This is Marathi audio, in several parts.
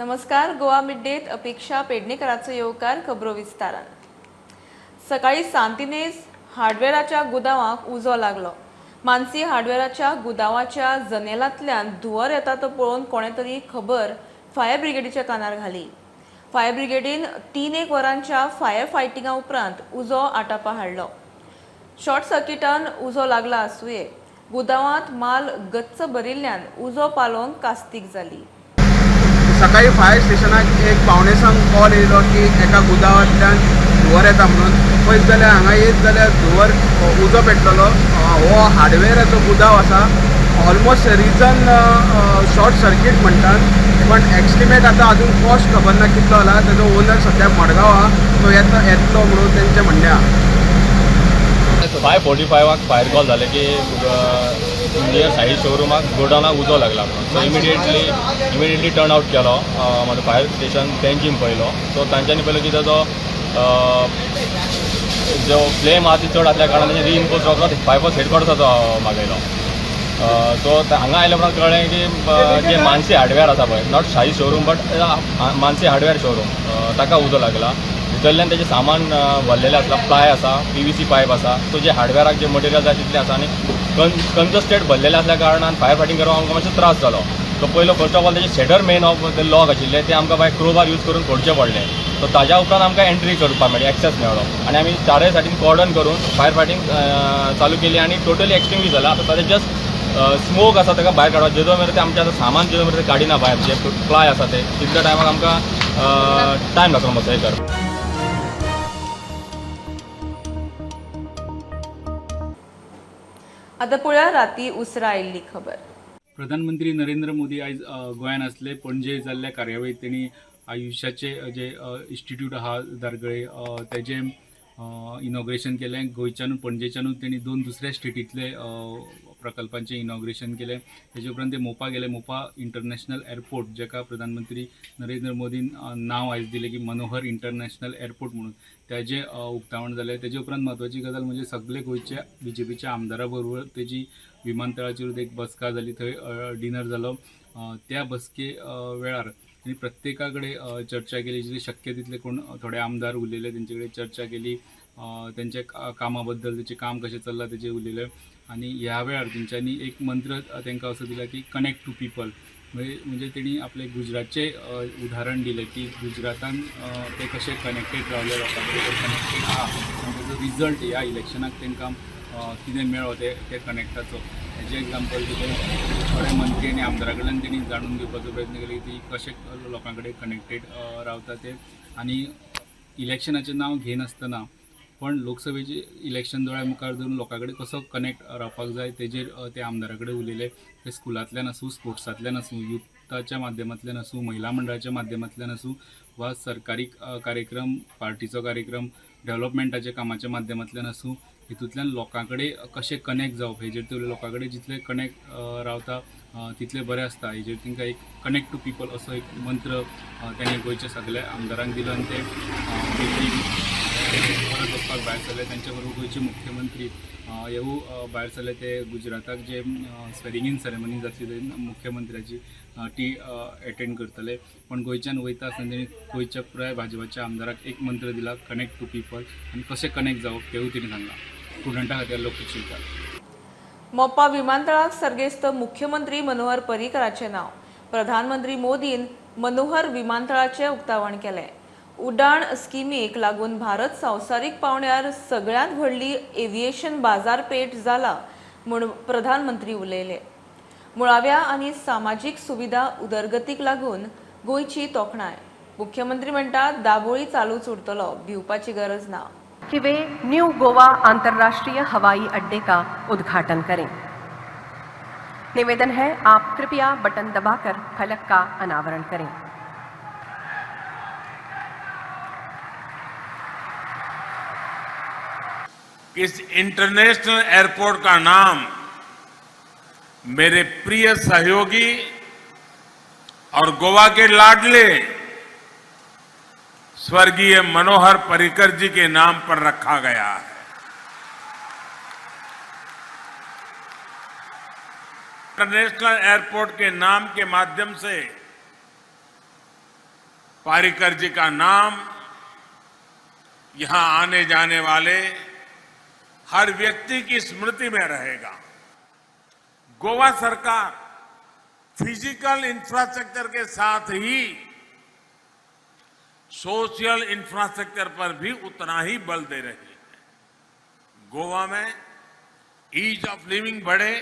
नमस्कार. गोवा मिड अपेक्षा पेडणेकरांचो येवकार खबरो विस्तारान. सकाळी सांतिनेज हार्डवेराच्या गुदावांक उजो लागलो. मानसी हार्डवेराच्या गुदावाच्या जनेलांतल्यान धुंवर येता तो पळोवन कोणे तरी खबर फायर ब्रिगेडीच्या कानार घाली. फायर ब्रिगेडीन 3-1 वरांच्या फायर फायटिंगा उपरांत उजो आटापा हाडलो. शॉर्ट सर्किटान उजो लागला आसूये गुदावांत माल गच्च भरिल्ल्यान उजो पालोवंक कास्तीक जाली. सकाळी फायर स्टेशनाक एक पावणेसंक कॉल येयलो की एका गुदावांतल्यान धुंवर येता म्हणून. पळयत जाल्यार हांगा येत जाल्यार धुंवर उजो पेटलेलो. हो हार्डवेराचो गुदाव आसा. ऑलमोस्ट रिजन शॉर्ट सर्कीट म्हणटात, पण एक्स्टिमेट आतां आजून कॉस्ट खबर ना कितलो जाला. तेजो ओनर सद्याक मडगांव आहा, तो येतलो म्हणून तेंचें म्हणणें आहा. 5:45 फायर कॉल जाले की नियर साईड शोरूमाक गोडावनाक उजो लागला म्हणून. सो इमिडिएटली टर्न आउट केलो. माझं फायर स्टेशन तेंचीन पळयलो. सो तांच्यांनी पळयलो की ताजो जो फ्लेम आहा ती चड आसल्या कारणान तेजे रिइन्फोर्स रोखडोच फायफर्स हेडक्वॉर्टर्साचो मागयलो. सो हांगा आयल्या उपरांत कळ्ळें की जे मानसी हार्डवेअर आसा पळय, नॉट शाही showroom but Mansi hardware showroom, ताका उजो लागला. भितरल्यान तेजें सामान भरलेलें आसता. प्लाय आसा, PVC पायप आसा. सो जे हार्डवेअराक जे मटेरियल जाय तितलें आसा आनी कंजस्टेड भरलेलें आसल्या कारणान फायर फायटिंग करपाक आमकां मातसो त्रास जालो. सो पयलो फर्स्ट ऑफ ऑल तेजे shader main of the lock आशिल्ले ते आमकां बाय क्रोबार यूज करून फोडचें पडलें. सो ताज्या उपरांत आमकां एंट्री करपाक मेळ्ळी, एक्सेस मेळ्ळो आनी आमी चारय सायडीन कॉर्डन करून फायर फायटिंग चालू केली आनी टोटली एक्सटिंग्विश जाला. आतां ताजें जस्ट स्मोक आसा ताका भायर काडपाक. जेदो मेरेन ते आमचें आतां सामान जेदो मेरेन ते काडिना भायर, जे प्लाय आसा ते तितल्या टायमाक आमकां टायम लागलो मातसो हे करपाक. आता पळया राती उसरा आयिल्ली खबर. प्रधानमंत्री नरेंद्र मोदी आयज गोंयांत आसले. पणजे जाल्ल्या कार्यावळीत तेणी आयुश्याचे जे इन्स्टिट्यूट आहा दारगळे तेजें इनॉग्रेशन केलें. गोंयच्यानूच पणजेच्यानूच तेणी 2 दुसऱ्या स्टेटींतले प्रकल्पांचें इनॉग्रेशन केलें. तेजे उपरांत ते मोपा गेले. मोपा इंटरनॅशनल एअरपोर्ट, जेका प्रधानमंत्री नरेंद्र मोदीन नांव आयज दिलें की मनोहर इंटरनॅशनल एअरपोर्ट म्हणून, तेजें उक्तावण जालें. तेजे उपरांत म्हत्वाची गजाल म्हणजे सगळे गोंयच्या BJPच्या आमदारा बरोबर तेजी विमानतळाचेर एक बसका जाली, थंय डिनर जालो. त्या बसके वेळार आनी प्रत्येका कडेन चर्चा केली. जितले शक्य तितले कोण थोडे आमदार उलयले, तेंचे कडेन चर्चा केली. तेंचे कामा बद्दल, तेचें काम कशें चल्लां तेजेर उलयलें. आनी ह्या वेळार तेंच्यांनी एक मंत्र तांकां असो दिला की कनेक्ट टू पीपल. म्हणजे तेणी आपले गुजरातचें उदाहरण दिलें की गुजरातान ते कशे कनेक्टेड रावले, लोकां कडेन कनेक्टेड आहा. आनी तेजो रिजल्ट ह्या इलेक्शनाक तांकां कितें मेळ्ळो ते कनेक्टाचो. हेजें एग्जाम्पल कितें थोडे मंत्री आनी आमदारा कडल्यान तेणी जाणून घेवपाचो प्रयत्न केलो की ती कशे लोकां कडेन कनेक्टेड रावता ते. आनी इलेक्शनाचें नांव घेनासतना पण लोकसभेचे इलेक्शन दोळ्या मुखार धरून लोकां कडेन कसो कनेक्ट रावपाक जाय तेजेर ते आमदारा कडेन उलयले. ते स्कुलांतल्यान आसूं, स्पोर्ट्सांतल्यान आसूं, युथाच्या माध्यमांतल्यान आसूं, महिला मंडळाच्या माध्यमांतल्यान आसूं, वा सरकारी कार्यक्रम, पार्टीचो कार्यक्रम, डेव्हलपमेंटाच्या कामाच्या माध्यमांतल्यान आसूं, हितूंतल्यान लोकां कडेन कशें कनेक्ट जावप हेजेर ते लोकां कडेन जितले कनेक्ट रावता तितले बरें आसता. हेजेर तांकां एक कनेक्ट टू पीपल असो एक मंत्र तेणी गोंयच्या सगळ्या आमदारांक दिलो. आनी ते परत वचपाक भायर सरले. तेंच्या बरोबर गोंयचे मुख्यमंत्री हेवू भायर सरले. ते गुजराताक जे स्वेरिंग इन सेरेमनी जातली थंय मुख्यमंत्र्याची ती एटेंड करतले. पण गोंयच्यान वयता आसतना तेणी गोंयच्या पुराय भाजपाच्या आमदाराक एक मंत्र दिला, कनेक्ट टू पीपल. आनी कशें कनेक्ट जावप तेवूय तेणी सांगलां. स्टुडंटां खातीर लोकूच शिकतात. मोपा विमानतळाक सर्गेस्त मुख्यमंत्री मनोहर पर्रीकराचें नांव. प्रधानमंत्री मोदीन मनोहर विमानतळाचें उक्तावण केलें. उडाण स्किमीक लागून भारत संवसारीक पावंड्यार सगळ्यांत व्हडली एव्हिएशन बाजारपेठ जाला म्हूण प्रधानमंत्री उलयले. मुळाव्या आनी सामाजीक सुविधा उदरगतीक लागून गोंयची तोखणाय. मुख्यमंत्री म्हणटात दाबोळी चालूच उरतलो, भिवपाची गरज ना. कि वे न्यू गोवा अंतर्राष्ट्रीय हवाई अड्डे का उद्घाटन करें। निवेदन है, आप कृपया बटन दबाकर फलक का अनावरण करें। इस इंटरनेशनल एयरपोर्ट का नाम मेरे प्रिय सहयोगी और गोवा के लाडले स्वर्गीय मनोहर पर्रिकर जी के नाम पर रखा गया है। इंटरनेशनल एयरपोर्ट के नाम के माध्यम से पारिकर जी का नाम यहां आने जाने वाले हर व्यक्ति की स्मृति में रहेगा। गोवा सरकार फिजिकल इंफ्रास्ट्रक्चर के साथ ही सोशल इंफ्रास्ट्रक्चर पर भी उतना ही बल दे रही है। गोवा में ईज ऑफ लिविंग बढ़े,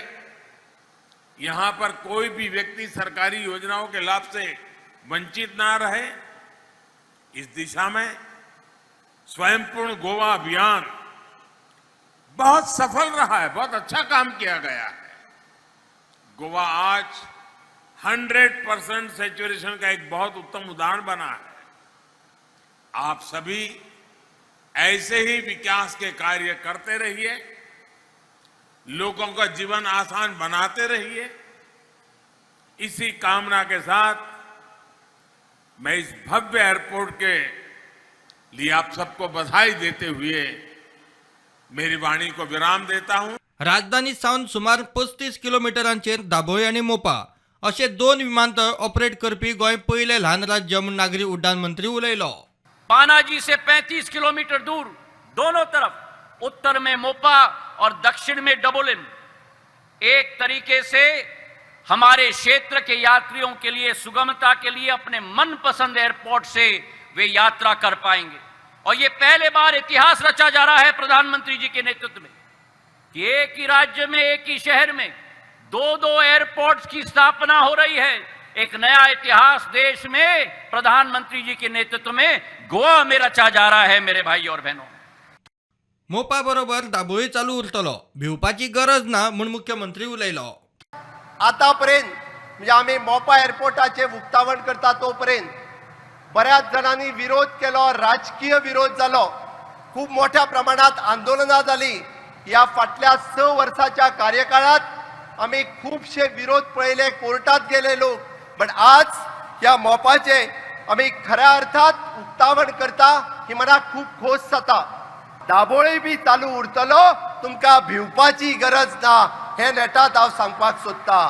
यहां पर कोई भी व्यक्ति सरकारी योजनाओं के लाभ से वंचित ना रहे, इस दिशा में स्वयंपूर्ण गोवा अभियान बहुत सफल रहा है, बहुत अच्छा काम किया गया है। गोवा आज 100% सैचुरेशन का एक बहुत उत्तम उदाहरण बना है। आप सभी ऐसे ही विकास के कार्य करते रहिए, लोगों का जीवन आसान बनाते रहिए। इसी कामना के साथ मैं इस भव्य एयरपोर्ट के लिए आप सबको बधाई देते हुए मेरी वाणी को विराम देता हूं। राजधानी सावन सुमार 35 किलोमिटरांचेर दाबोळी आनी मोपा अशे दोन विमानतळ ऑपरेट करपी गोंय पयले ल्हान राज्य म्हूण नागरी उड्डाण मंत्री उलयलो। पानाजी से 35 किलोमीटर दूर दोनों तरफ, उत्तर में मोपा और दक्षिण में डबोलिम, एक तरीके से हमारे क्षेत्र के यात्रियों के लिए सुगमता के लिए अपने मनपसंद एयरपोर्ट से वे यात्रा कर पाएंगे। और ये पहले बार इतिहास रचा जा रहा है प्रधानमंत्री जी के नेतृत्व में कि एक ही राज्य में, एक ही शहर में दो एयरपोर्ट्स की स्थापना हो रही है। एक नया इतिहास देश में प्रधानमंत्री जी के नेतृत्व में गोवा में रचा जा रहा है मेरे भाई और बहनों। मोपा बरोबर दाबोळी चालू उरतलो, भिवपाची गरज ना म्हूण मुख्यमंत्री उलयलो। आतापर्यंत म्हणजे आम्ही मोपा एअरपोर्टाचे उक्तावण करता तोपर्यंत बऱ्याच जणांनी विरोध केलो, राजकीय विरोध जालो, खूप मोठ्या प्रमाणात आंदोलनां जाली। या फाटल्या 6 वर्षाच्या कार्यकाळात आम्ही खूपशे विरोध पळयले, कोर्टात गेले लोक, पण आज या मोपाचे आम्ही खऱ्या अर्थात उक्तावण करता ही मला खूप खोस जाता। दाबोळी बी चालू उरतलो, तुमकां भिवपाची गरज ना हे नेटात हांव सांगपाक सोदता।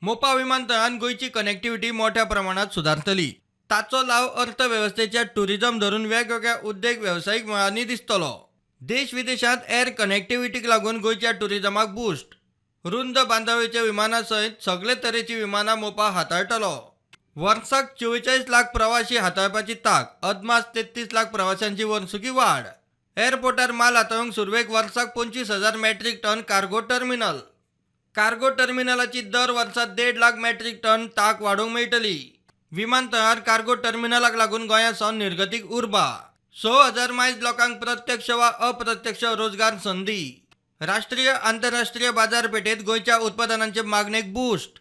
मोपा विमानतळान गोंयची कनेक्टिव्हिटी मोठ्या प्रमाणात सुदारतली। ताचो लाव अर्थवेवस्थेच्या टुरिझम धरून वेगवेगळ्या उद्देग वेवसायीक मळांनी दिसतलो। देश विदेशांत एअर कनेक्टिव्हिटीक लागून गोंयच्या टुरिझमाक बूस्ट, रुंद बांदावळीच्या विमानां सयत सगळे तरेची विमानां मोपा हाताळटलो। वर्साक 44 लाख प्रवासी हाताळपाची तांक, अदमास 33 लाख प्रवाशांची वर्सुकी वाड। एअरपोर्टार माल हाताळूंक सुरवेक वर्साक 25,000 metric ton cargo terminal. Cargo टर्मिनलाची दर वर्साक 1.5 लाख मेट्रिक टन तांक वाडोवंक मेळटली। विमानतळार कार्गो टर्मिनलाक लागून गोंयांसावन निर्गतीक उर्बा। 6,000 मायज लोकांक प्रत्यक्ष वा अप्रत्यक्ष रोजगार संधी। राष्ट्रीय आंतरराष्ट्रीय बाजारपेठेत गोंयच्या उत्पादनांचे मागणेक बूस्ट।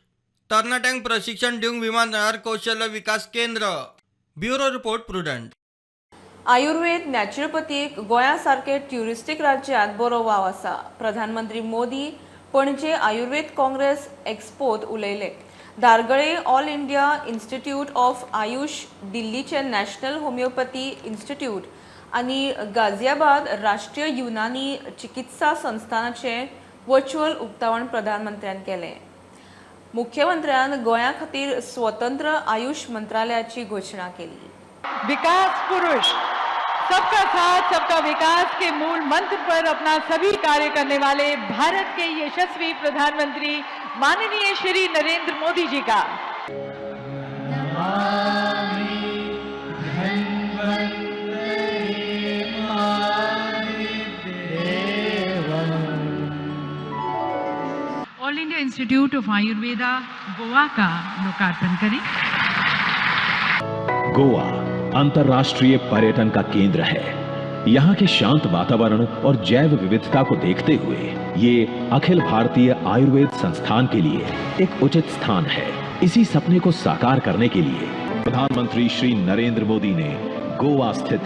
तरणाट्यांक प्रशिक्षण दिवंक विमानतळार कौशल्य विकास केंद्र। Bureau report Prudent. Ayurveda naturopathic गोंयासारखे ट्युरिस्टीक राज्यांत बरो वाव आसा। प्रधानमंत्री मोदी पणजे आयुर्वेद काँग्रेस एक्सपोत उलयले। धारगळे all India institute of Ayush, दिल्लीचे नॅशनल होमिओपॅथी इन्स्टिट्यूट आणि गाझियाबाद राष्ट्रीय युनानी चिकित्सा संस्थानाचे वर्च्युअल उक्तावण प्रधानमंत्र्यान केले। मुख्यमंत्र्यान गोंया खातीर स्वतंत्र आयुष मंत्रालयाची घोषणा केली। विकास पुरुष सबका साथ सबका विकास के मूल मंत्र पर अपना सभी कार्य करने वाले भारत के यशस्वी प्रधानमंत्री माननीय श्री नरेंद्र मोदी जी का all India institute of Ayurveda Goa का लोकार्पण करें। गोवा अंतर्राष्ट्रीय पर्यटन का केंद्र है। यहाँ के शांत वातावरण और जैव विविधता को देखते हुए ये अखिल भारतीय आयुर्वेद संस्थान के लिए एक उचित स्थान है। इसी सपने को साकार करने के लिए प्रधानमंत्री श्री नरेंद्र मोदी ने गोवा स्थित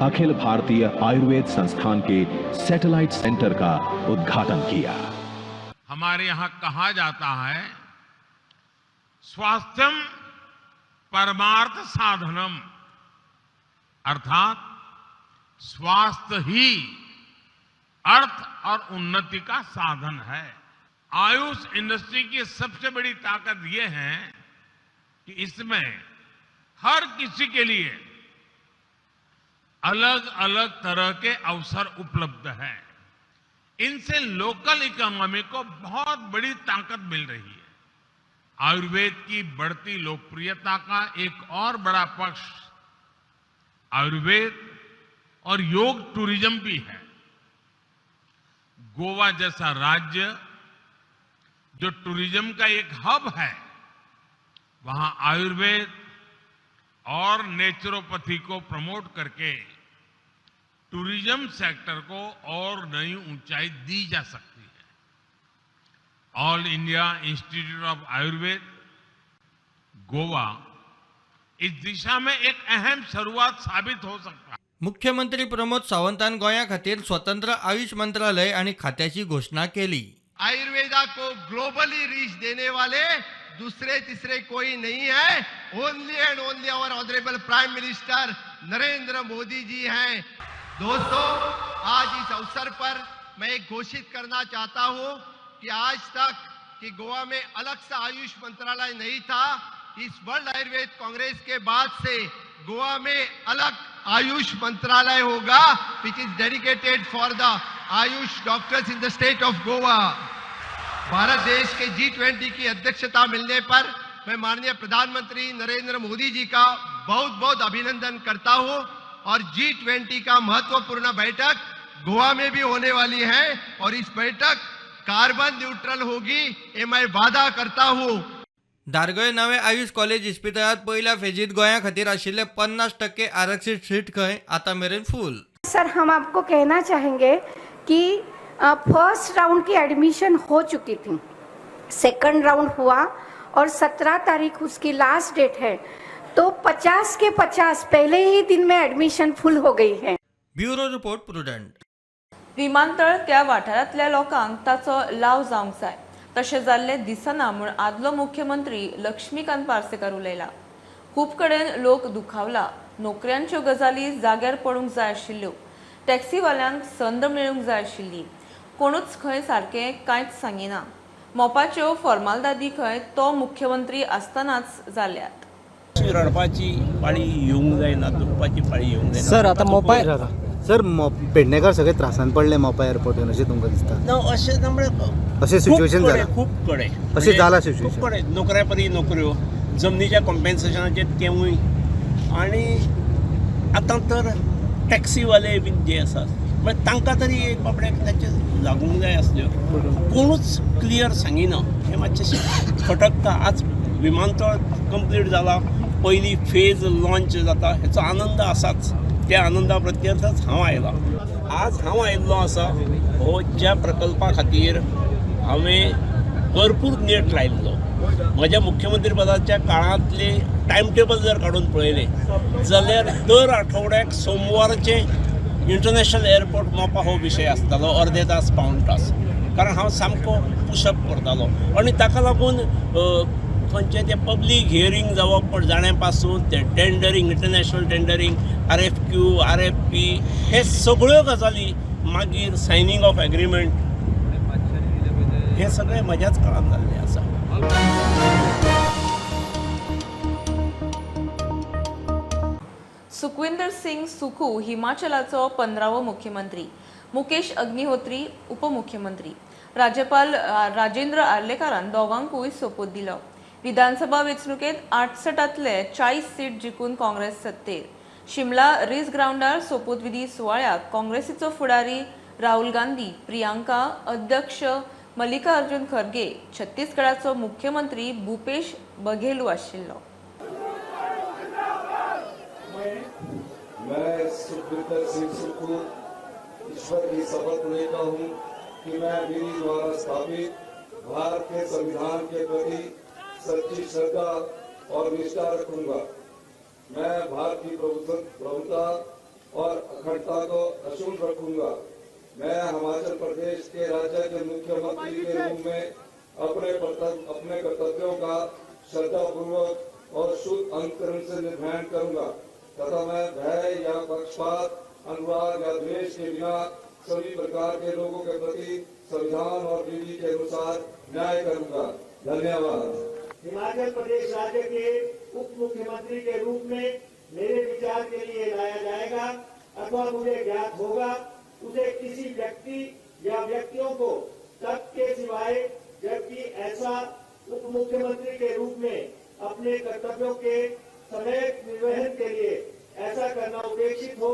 अखिल भारतीय आयुर्वेद संस्थान के सैटेलाइट सेंटर का उद्घाटन किया। हमारे यहाँ कहा जाता है, स्वास्थ्यम परमार्थ साधनम, अर्थात स्वास्थ्य ही अर्थ और उन्नति का साधन है। आयुष इंडस्ट्री की सबसे बड़ी ताकत यह है कि इसमें हर किसी के लिए अलग अलग तरह के अवसर उपलब्ध हैं। इनसे लोकल इकोनॉमी को बहुत बड़ी ताकत मिल रही है। आयुर्वेद की बढ़ती लोकप्रियता का एक और बड़ा पक्ष आयुर्वेद और योग टूरिज्म भी है। गोवा जैसा राज्य जो टूरिज्म का एक हब है, वहां आयुर्वेद और नेचुरोपैथी को प्रमोट करके टूरिज्म सेक्टर को और नई ऊंचाई दी जा सकती है। All India institute of Ayurveda Goa इस दिशा में एक अहम शुरुआत साबित हो सकता है। मुख्यमंत्री प्रमोद सावंतान गोंया खातीर स्वतंत्र आयुष मंत्रालय आणि खात्याची घोषणा केली। आयुर्वेदा को ग्लोबली रीच देने वाले दूसरे तीसरे कोई नहीं है, only and only our honourable prime minister Narendra Modi ji हैं। दोस्तों, आज इस अवसर पर मैं एक घोषित करना चाहता हूं कि आज तक कि गोवा में अलग सा आयुष मंत्रालय नहीं था। इस वर्ल्ड आयुर्वेद कांग्रेस के बाद से गोवा में अलग आयुष मंत्रालय होगा, which is dedicated for the Ayush doctors in the state of Goa. Bharat देश के G20 की अध्यक्षता मिलने पर मैं माननीय प्रधानमंत्री नरेंद्र मोदी जी का बहुत बहुत अभिनंदन करता हूं और G20 का महत्वपूर्ण बैठक गोवा में भी होने वाली है और इस बैठक कार्बन न्यूट्रल होगी, ये मैं वादा करता हूं। दारगळे नवे आयुष कॉलेज इस्पितळात पहिल्या फेजीत गोंया खातीर आशिल्ले 50% आरक्षित सीट खंय आता मेरेन फुल। सर, हम आपको कहना चाहेंगे कि फर्स्ट राउंड की एडमिशन हो चुकी थी, सेकंड राउंड हुआ और 17 तारीख उसकी लास्ट डेट है, तो 50 के 50 पहले ही दिन में एडमिशन फुल हो गई है। Bureau report prudent. विमानतळ त्या वाठारांतल्या लोकांक ताचो लाव जावंक जाय तशें जाल्लें दिसना म्हूण आदलो मुख्यमंत्री लक्ष्मीकांत पार्सेकर उलयला। खूब कडेन लोक दुखावला, नोकऱ्यांच्यो गजाली जाग्यार पडूंक जाय आशिल्ल्यो, टॅक्सीवाल्यांक संद मेळूंक जाय आशिल्ली, कोणूच खंय सारकें कांयच सांगिना। मोपाच्यो फॉर्मालदादी खंय तो मुख्यमंत्री आसतनाच जाल्यात। रडपाची पाळी येवंक जायना, दुखपाची पाळी येवंक जायना। सर, आता मोपा सर पेडणेकर सगळे त्रासान पडले मोपा एअरपोर्टार, अशें तुमकां दिसता? ना, अशें ना, म्हणजे अशें सिच्युएशन जाला, खूब कडे अशें जाला सिच्युएशन, खूब कडे नोकऱ्या परी नोकऱ्यो, जमनीच्या कॉम्पेन्सेशनाचे तेवूय, आनी आतां तर टॅक्सीवाले बीन जे आसात, म्हणजे तांकां तरी एक बाबड्याक ताचे लागूंक जाय आसल्यो, कोणूच क्लियर सांगिना। हें मातशें खटकता। आज विमानतळ कंप्लीट जाला, पयली फेज लॉन्च जाता, हेचो आनंद आसाच, त्या आनंदा प्रत्यर्थच हांव आयला। आज हांव आयिल्लो आसा हो ज्या प्रकल्पा खातीर हांवें भरपूर नेट लायिल्लो। म्हज्या मुख्यमंत्री पदाच्या काळांतले टायम टेबल जर काडून पळयलें जाल्यार दर आठवड्याक सोमवारचे इंटरनॅशनल एअरपोर्ट मोपा हो विशय आसतालो, अर्दे तास पावण तास, कारण हांव सामको पुशअप करतालो आनी ताका लागून खंयचे ते पब्लीक हियरींग जावप जाणे पासून ते टेंडरींग, इंटरनॅशनल टेंडरींग, RFQ, RFP, हे सगळ्यो गजाली, मागीर सायनींग ऑफ एग्रीमेंट, हे सगळे म्हज्याच काळांत जाल्लें आसा। सुखविंदर सिंग सुखू हिमाचलाचो 15वो मुख्यमंत्री, मुकेश अग्निहोत्री उपमुख्यमंत्री, राज्यपाल राजेंद्र आर्लेकारान दोगांकूय सोपूत दिलो। विधानसभा वेंचणुकेत 68तले 40 सीट जिखून काँग्रेस सत्तेर। शिमला रिज ग्राउंडार सोपूत विधी सुवाळ्याक काँग्रेसीचो फुडारी राहुल गांधी, प्रियांका अध्यक्ष मल्लिकार्जुन खरगे, छत्तीसगडाचो मुख्यमंत्री भूपेश बघेलू आशिल्लो। मैं सुखविंदर सिंह सुखू ईश्वर की शपथ लेता हूँ कि मैं मेरी द्वारा स्थापित भारत के संविधान के प्रति सच्ची श्रद्धा और निष्ठा रखूंगा। मैं भारत की प्रभुता और अखंडता को अक्षुण्ण रखूंगा। मैं हिमाचल प्रदेश के राज्य के मुख्यमंत्री के रूप में अपने कर्तव्यों का श्रद्धापूर्वक और शुद्ध अंतकरण से निर्वहन करूंगा तथा मैं भय या पक्षपात, अनुराग या द्वेष के बिना सभी प्रकार के लोगों के प्रति संविधान और विधि के अनुसार न्याय करूंगा। धन्यवाद। हिमाचल प्रदेश राज्य के उप मुख्यमंत्री के रूप में मेरे विचार के लिए लाया जाएगा अथवा मुझे ज्ञात होगा, उसे किसी व्यक्ति या व्यक्तियों को तब के सिवाय जबकि ऐसा उप मुख्यमंत्री के रूप में अपने कर्तव्यों के समेत निर्वहन के लिए ऐसा करना उपेक्षित हो,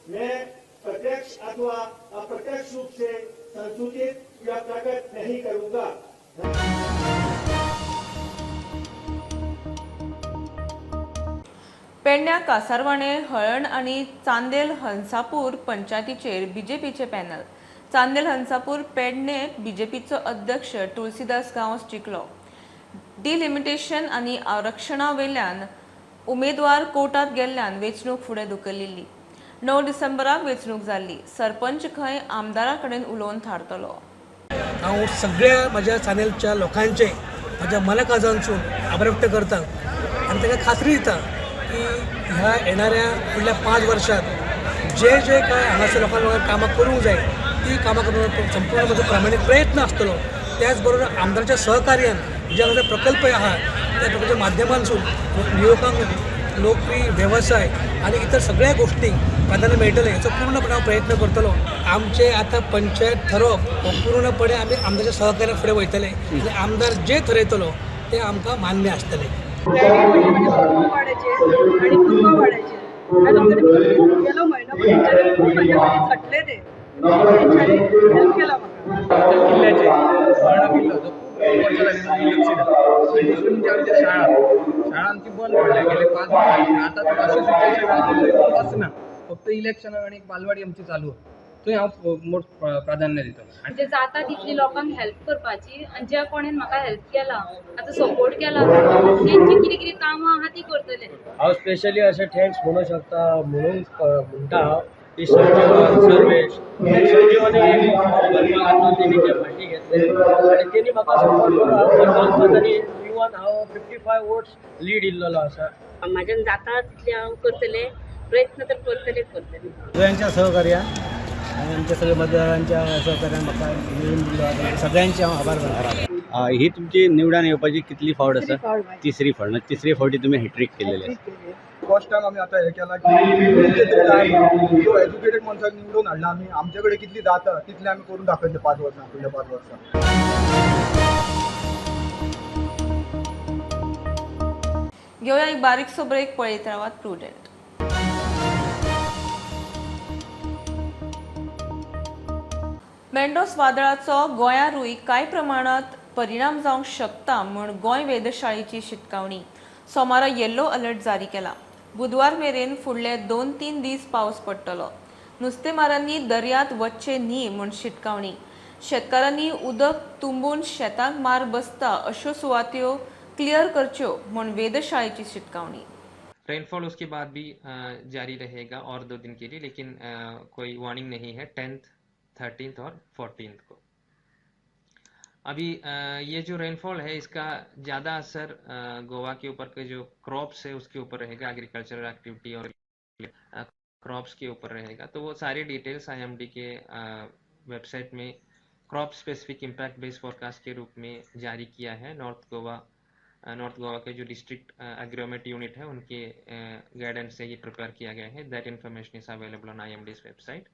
मैं प्रत्यक्ष अथवा अप्रत्यक्ष रूप से संसूचित या प्रकट नहीं करूंगा। पेडण्या कासारवाणे हळण आणि चांदेल हंसापूर पंचायतीचेर बीजेपीचे पॅनल। चांदेल हंसापूर पेडणे बीजेपीचो अध्यक्ष तुळशीदास गांवस जिखलो। डिलिमिटेशन आणि आरक्षणा वयल्यान उमेदवार कोर्टात गेल्ल्यान वेंचणूक फुडें धुकलिल्ली। 9 डिसेंबराक वेंचणूक जाल्ली। सरपंच खंय आमदारा कडेन उलोवन थारतलो। हांव सगळ्या म्हज्या चॅनलच्या लोकांचे म्हज्या मनाकाजांसून आभार व्यक्त करता आनी ताका खात्री दिता की ह्या येणाऱ्या फुडल्या 5 वर्षांत जे काय हांगासर लोकांक कामां करूंक जाय ती कामां करपाक संपूर्ण म्हजो प्रामाणीक प्रयत्न आसतलो। त्याच बरोबर आमदाराच्या सहकार्यान जे हांगासर प्रकल्प आहात त्या प्रकल्पाच्या माध्यमांतसून युवकांक नोकरी वेवसाय आणि इतर सगळ्या गोष्टींक प्राधान्य मेळटलें हेचो पूर्णपणे हांव प्रयत्न करतलो। आमचे आतां पंचायत ठरप हो पूर्णपणे आमी आमदाराच्या सहकार्यान फुडें वयतले आनी आमदार जे ठरयतलो ते आमकां मान्य आसतलें। आणि कुटुंबवाड्याचे गेलो महिना खूप माझ्याकडे खटले ते हेल्प केला म्हाका किल्ल्याचे बाळा किल्लो जो खूप वर्सां लागली लक्ष दिता आणि तितून आमच्या शाळा आमची बंद पडल्या गेले 5 वर्सां। आता तर अशी सिच्युएशन वचना, फक्त इलेक्शन आणि बालवाडी आमची चालू थंय हांव मोठ प्राधान्य दितलो। म्हणजे जाता तितली लोकांक हेल्प करपाची आणि ज्या कोणेन म्हाका हेल्प केला आता सपोर्ट केला तेंची कितें कितें कामां आहा ती करतले। हांव स्पेशली अशें थँक्स म्हणूं शकता म्हणून म्हणटा की सर्वेश तेणी जे फाटी घेतले आनी तेणी म्हाका सपोर्ट केला आनी इवन हांव 55 वोट्स लीड इल्लो आसा। म्हाज्यान जाता तितले हांव करतले, प्रयत्न तर करतले। सगळ्यांच्या सहकार्यान आणि आमच्या सगळ्या मतदारांच्या सहकार्यान म्हाका निवडून दिलो, सगळ्यांचे हांव आभार मानता। ही तुमची निवडून येवपाची कितली फावट आसा? तिसरी फावट। तिसरी फावटी तुमी हॅट्रिक केलेली आसा। फर्स्ट टाइम आमी आता हे केला की जो एज्युकेटेड मनशाक निवडून हाडला आमी, आमचे कडेन कितली जाता तितले आमी करून दाखयतले 5 वर्सां फुडल्या 5 वर्सां। घेऊया एक बारीकसो ब्रेक, पळयत रावात प्रुडंट। मेंडोस वादळाचो गोंयारूय कांय प्रमाणात परिणाम जावंक शकता म्हूण गोंय वेधशाळेची शिटकावणी। सोमारा येल्लो अलर्ट जारी केला। बुधवार मेरेन फुडले 2-3 दीस पावस पडटलो। नुस्तेमारांनी दर्यांत वचचे न्ही म्हूण शिटकावणी। शेतकारांनी उदक तुंबून शेतांक मार बसता अश्यो सुवात्यो क्लियर करच्यो म्हूण वेधशाळेची शिटकावणी। रेनफॉल उसके बाद भी जारी रहेगा और 2 दिन के लिए, लेकिन कोई वार्निंग नहीं है 10th, 13th और 14th को। अभी ये जो रेनफॉल है इसका ज़्यादा असर गोवा के ऊपर के जो क्रॉप्स है उसके ऊपर रहेगा, एग्रीकल्चरल एक्टिविटी और क्रॉप्स के ऊपर रहेगा। तो वो सारे डिटेल्स IMD के वेबसाइट में crop specific impact based forecast के रूप में जारी किया है। नॉर्थ गोवा के जो डिस्ट्रिक्ट एग्रोमेट यूनिट है उनके गाइडेंस से ये प्रिपेयर किया गया है। That information is available on IMD's website,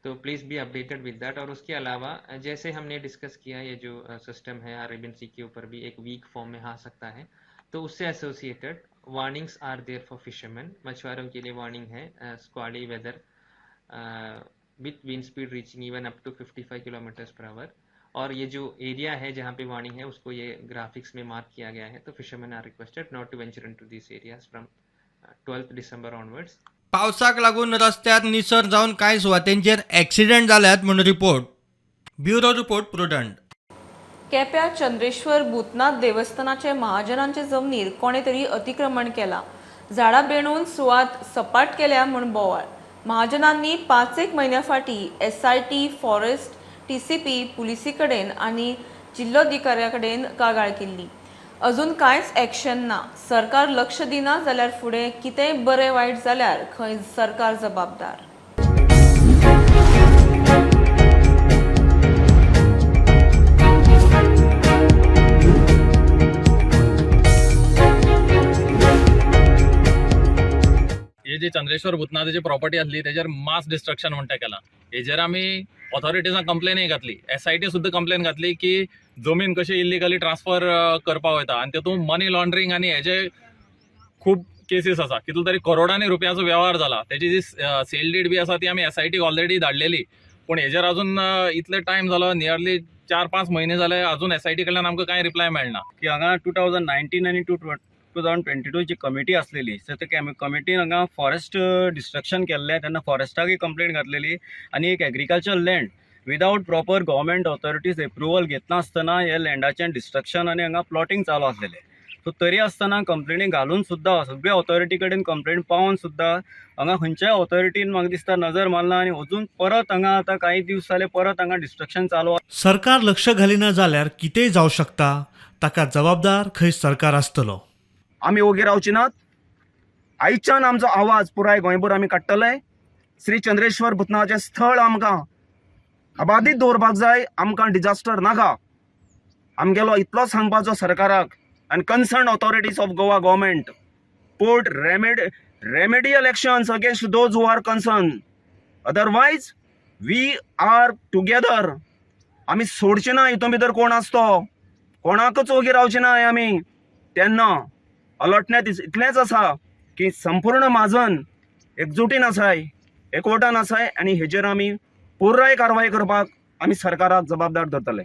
तो प्लीज़ बी अपडेटेड विद दैट। और उसके अलावा जैसे हमने डिस्कस किया ये जो सिस्टम है अरेबियन सी के ऊपर भी एक वीक फॉर्म में आ सकता है, तो उससे associated warnings are there for fisherman. मछुआरों के लिए वार्निंग है squally weather with wind speed reaching even up to 55 km/h। और ये जो एरिया है जहाँ पे वार्निंग है उसको ये ग्राफिक्स में मार्क किया गया है। तो fisherman are requested not to venture into this areas from 12th December onwards. पावसाक लागून रस्त्यात निसर जावन कांय सुवातेंचेर ॲक्सिडेंट जाल्यात म्हूण रिपोर्ट। Bureau report prudent. केप्यां चंद्रेश्वर भूतनाथ देवस्थानाचे महाजनांचे जमनीर कोणे तरी अतिक्रमण केला। झाडां बेणून सुवात सपाट केल्या म्हूण बोवाळ। महाजनांनी 5 म्हयन्या फाटीं SIT, फॉरेस्ट, TCP, पुलिसी कडेन आनी जिल्लोधिकाऱ्या कडेन कागाळ केल्ली। अजून कांयच ॲक्शन ना। सरकार लक्ष दिना जाल्यार फुडें कितेंय बरें वायट जाल्यार खंय सरकार जबाबदार। ही जी चंद्रेश्वर भूतनाथाची प्रॉपर्टी असली त्याच्यावर मास डिस्ट्रक्शन म्हणटा केला. हेजेर आमी ऑथॉरिटीजांक कंप्लेनय घातली, SIT सुद्धा कंप्लेन घातली की जमीन कशी इलिगली ट्रान्सफर करपाक वयता आनी तेतून मनी लॉन्ड्रिंग आनी हेजे खूब केसीस आसा. कितलो तरी करोडांनी रुपयाचो व्यवहार जाला. त्याची जी सेल डीड बी आसा ती आमी SIT ऑलरेडी धाडलेली, पूण हेजेर अजून इतले टायम जालो, नियरली 4-5 महिने जाले, अजून SIT कडल्यान आमकां कांय रिप्लाय मेळना. की हांगा 2019 आनी 2022 जी कमिटी आसलेली, सो ते कमिटीन हांगा फॉरेस्ट डिस्ट्रक्शन केल्लें तेन्ना फॉरेस्टाकय कंप्लेंट घातलेली आनी एक agriculture land without proper government authorities approval घेतना आसतना हे लँडाचें डिस्ट्रक्शन आनी हांगा प्लॉटिंग चालू आसलेलें. सो तरी आसतना कंप्लेनी घालून सुद्दां सगळ्या ऑथॉरिटी कडेन कंप्लेंट पावून सुद्दां हांगा खंयच्याय ऑथॉरिटीन म्हाका दिसता नजर मारना आनी अजून परत हांगा आतां काही दीस जाले परत हांगा डिस्ट्रक्शन चालू. सरकार लक्ष घालिना जाल्यार कितेंय जावं शकता. ताका जबाबदार खंय सरकार आसतलो. आमी ओगी रावची नात. आयच्यान आमचो आवाज पुराय गोंयभर आमी काडटले. श्री चंद्रेश्वर भूतनाथाचें स्थळ आमकां अबादीत दवरपाक जाय. आमकां डिजास्टर नाका. आमगेलो इतलोच सांगपाचो सरकाराक and concerned authorities of Goa government put remedial actions against those who are concerned. Otherwise, we are together. आमी सोडचे ना. हितून भितर कोण आसतो कोणाकच ओगी रावचे ना आमी. तेन्ना अलर्टनेस इतलेंच आसा की संपूर्ण महाजन एकजुटीन आसाय, एकवटान आसाय आनी हेजेर आमी पुराय कारवाय करपाक आमी सरकाराक जबाबदार धरतले.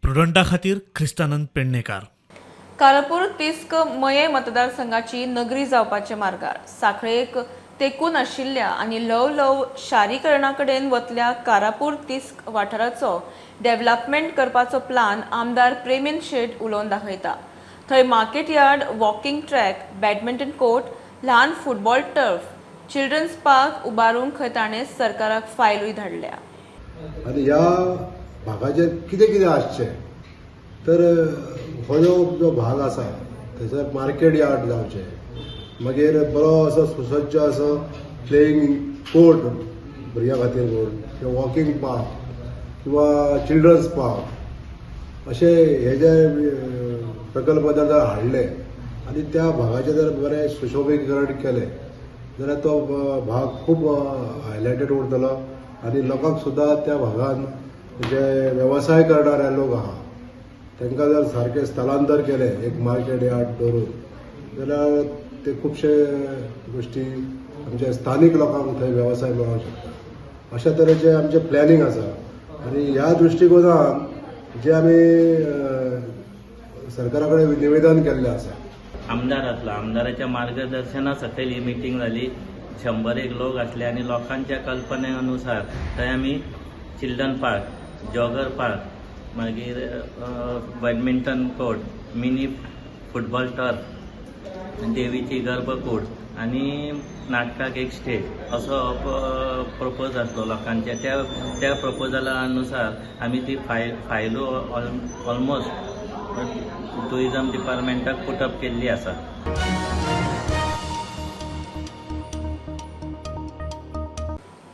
प्रुडंटा खातीर ख्रिस्तानंद पेडणेकार. कारापूर तिस्क मये मतदारसंघाची नगरी जावपाच्या मार्गार साखळेक तेकून आशिल्ल्या आनी ल्हव ल्हव शारीकरणा कडेन वतल्या कारापूर तिस्क वाठाराचो डेव्हलपमेंट करपाचो प्लान आमदार प्रेमीन शेट उलोवन दाखयता. थंय market yard, walking track, badminton court, ल्हान फुटबॉल टर्फ, चिल्ड्रन्स पार्क उबारूंक खंय ताणें सरकाराक फायलूय धाडल्या. आनी ह्या भागाचेर कितें कितें आसचें तर हो जो भाग आसा थंयसर मार्केट यार्ड जावचें, मागीर बरो असो सुसज्ज असो प्लेईंग कोर्ट भुरग्यां खातीर कोर्ट, किंवा वॉकिंग पार्क किंवा चिल्ड्रन्स पार्क अशे हे जे प्रकल्प जर हाडले आनी त्या भागाचें जर बरें सुशोभीकरण केलें जाल्यार तो भाग खूब हायलायटेड उरतलो आनी लोकांक सुद्दां त्या भागान जे वेवसाय करणारे लोक आहा तांकां जर सारकें स्थलांतर केलें एक मार्केट यार्ड दवरून जाल्यार ते खुबशे गोश्टी आमच्या स्थानीक लोकांक थंय वेवसाय मेळोवंक शकता. अशा तरेचे आमचे प्लॅनिंग आसा आनी ह्या दृश्टिकोनान जे आमी सरकारा कडेन निवेदन केल्लें आसा. आमदार आसलो, आमदाराच्या मार्गदर्शना सकयल ही मिटींग जाली. 100 लोक आसले आनी लोकांच्या कल्पने अनुसार थंय आमी चिल्ड्रन पार्क, जॉगर पार्क, मागीर badminton court, mini football turf, देवीची गर्भकूड आनी नाटकाक एक स्टेज असो प्रपोज आसलो लोकांचे. त्या प्रपोजला अनुसार आमी ती फायलो ऑलमोस्ट टुरिजम डिपार्टमेंटाक पुटअप केल्ली आसा.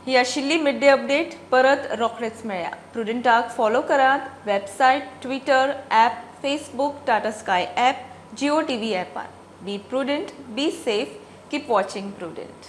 ही आशिल्ली मिड डे अपडेट. परत रोखडेच मेळया. प्रुडंटाक फॉलो करात. Website, Twitter, app, Facebook, Tata Sky app, Jio TV ॲपार. Be Prudent, be safe, keep watching prudent.